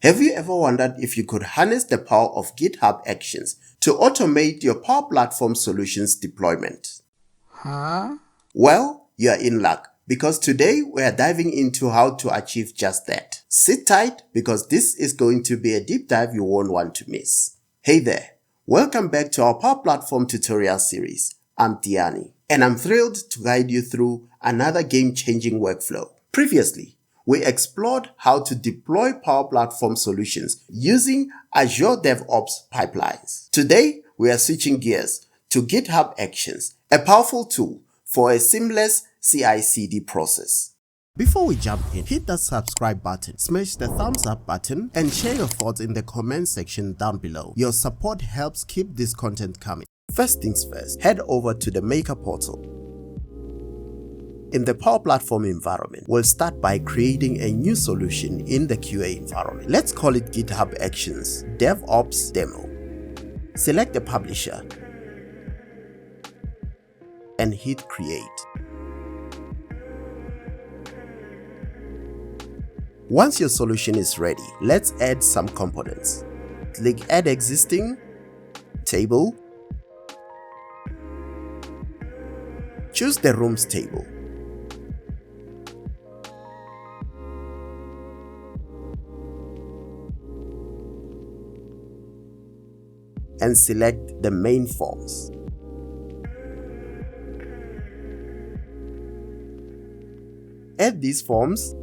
Have you ever wondered if you could harness the power of GitHub Actions to automate your Power Platform solutions deployment? Well, you are in luck, because today we are diving into how to achieve just that. Sit tight, because this is going to be a deep dive you won't want to miss. Hey there, welcome back to our Power Platform tutorial series. I'm Tiyani, and I'm thrilled to guide you through another game-changing workflow. Previously, we explored how to deploy Power Platform solutions using Azure DevOps pipelines. Today, we are switching gears to GitHub Actions, a powerful tool for a seamless CI/CD process. Before we jump in, hit that subscribe button, smash the thumbs up button, and share your thoughts in the comment section down below. Your support helps keep this content coming. First things first, head over to the Maker portal. In the Power Platform environment, we'll start by creating a new solution in the QA environment. Let's call it GitHub Actions DevOps Demo. Select the publisher and hit Create. Once your solution is ready, let's add some components. Click Add Existing, Table. Choose the Rooms table. And select the main forms. Add these forms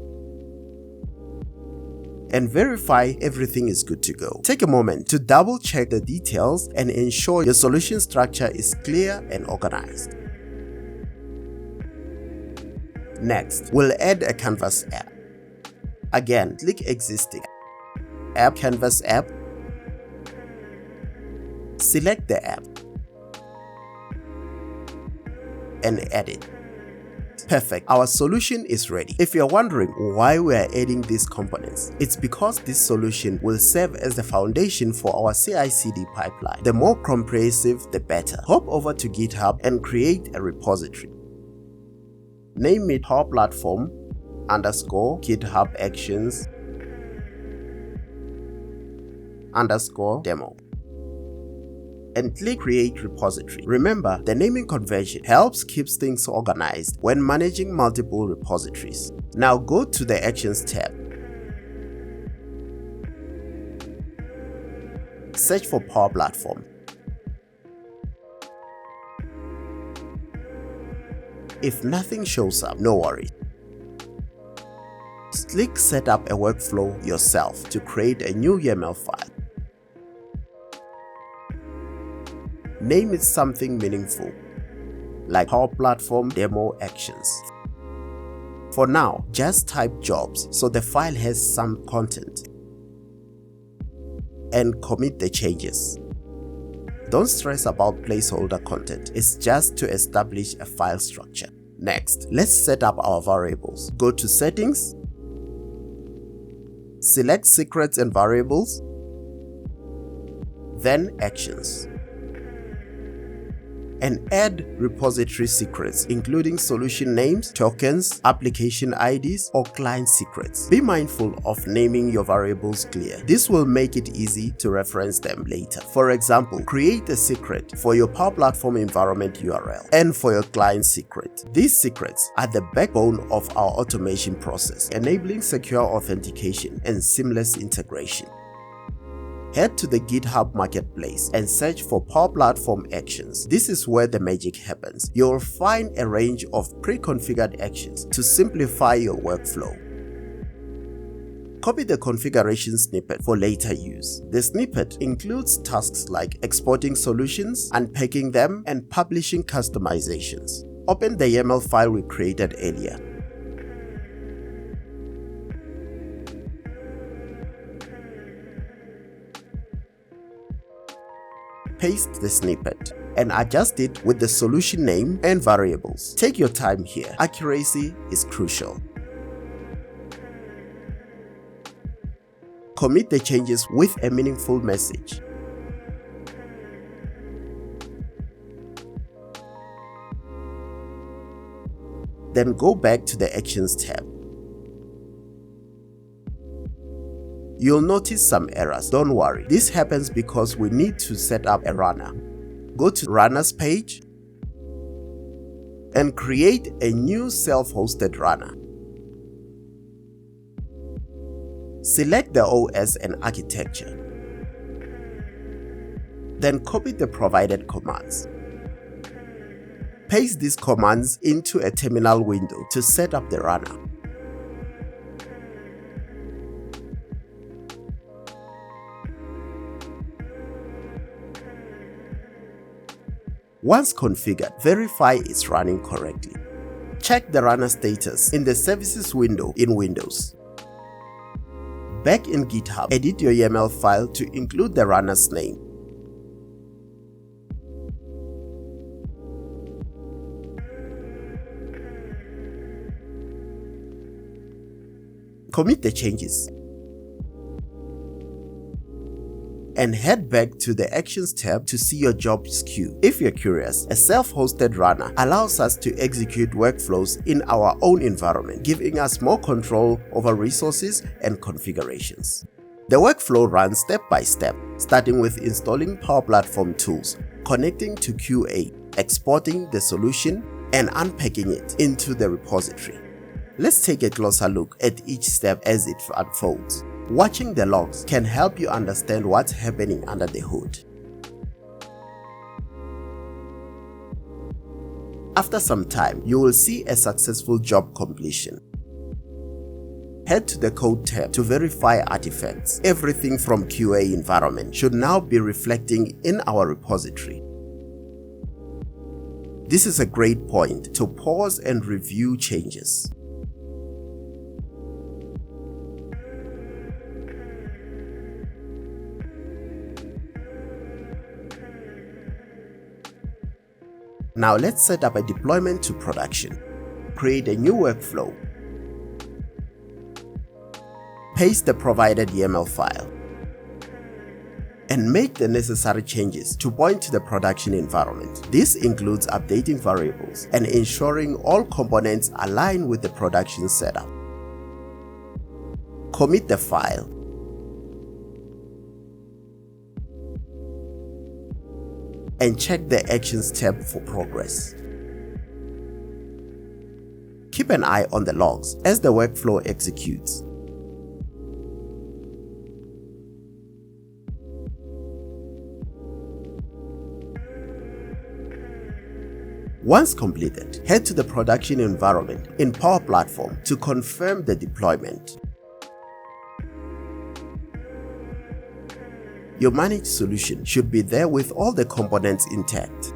and verify everything is good to go. Take a moment to double check the details and ensure your solution structure is clear and organized. Next, we'll add a Canvas app. Again, click Existing, App, Canvas app. Select the app and add it. Perfect, our solution is ready. If you're wondering why we are adding these components, it's because this solution will serve as the foundation for our CI/CD pipeline. The more comprehensive, the better. Hop over to GitHub and create a repository. Name it Power Platform _ GitHub Actions _ Demo. And click Create Repository. Remember, the naming convention helps keep things organized when managing multiple repositories. Now go to the Actions tab. Search for Power Platform. If nothing shows up, no worries. Click Set up a workflow yourself to create a new YAML file. Name it something meaningful, like Power Platform Demo Actions. For now, just type jobs so the file has some content. And commit the changes. Don't stress about placeholder content, it's just to establish a file structure. Next, let's set up our variables. Go to Settings, select Secrets and Variables, then Actions. And add repository secrets, including solution names, tokens, application IDs, or client secrets. Be mindful of naming your variables clear. This will make it easy to reference them later. For example, create a secret for your Power Platform environment URL and for your client secret. These secrets are the backbone of our automation process, enabling secure authentication and seamless integration. Head to the GitHub Marketplace and search for Power Platform Actions. This is where the magic happens. You'll find a range of pre-configured actions to simplify your workflow. Copy the configuration snippet for later use. The snippet includes tasks like exporting solutions, unpacking them, and publishing customizations. Open the YAML file we created earlier. Paste the snippet and adjust it with the solution name and variables. Take your time here. Accuracy is crucial. Commit the changes with a meaningful message. Then go back to the Actions tab. you'll notice some errors. Don't worry, this happens because we need to set up a runner. Go to Runners page and create a new self-hosted runner. Select the OS and architecture. Then copy the provided commands. Paste these commands into a terminal window to set up the runner. Once configured, verify it's running correctly. Check the runner status in the Services window in Windows. Back in GitHub, edit your YAML file to include the runner's name. Commit the changes and head back to the Actions tab to see your jobs queue. If you're curious, a self-hosted runner allows us to execute workflows in our own environment, giving us more control over resources and configurations. The workflow runs step by step, starting with installing Power Platform tools, connecting to QA, exporting the solution, and unpacking it into the repository. Let's take a closer look at each step as it unfolds. Watching the logs can help you understand what's happening under the hood. After some time, you will see a successful job completion. Head to the Code tab to verify artifacts. Everything from QA environment should now be reflecting in our repository. This is a great point to pause and review changes. Now let's set up a deployment to production. Create a new workflow. Paste the provided YAML file. And make the necessary changes to point to the production environment. This includes updating variables and ensuring all components align with the production setup. Commit the file. And check the Actions tab for progress. Keep an eye on the logs as the workflow executes. Once completed, head to the production environment in Power Platform to confirm the deployment. Your managed solution should be there with all the components intact.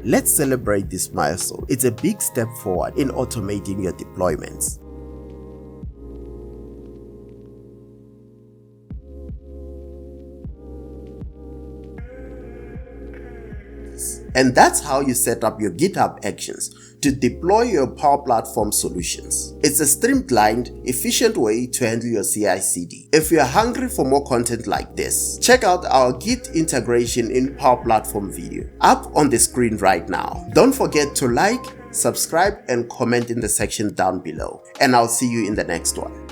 Let's celebrate this milestone. It's a big step forward in automating your deployments. And that's how you set up your GitHub Actions to deploy your Power Platform solutions. It's a streamlined, efficient way to handle your CI/CD. If you're hungry for more content like this, check out our Git integration in Power Platform video up on the screen right now. Don't forget to like, subscribe, and comment in the section down below. And I'll see you in the next one.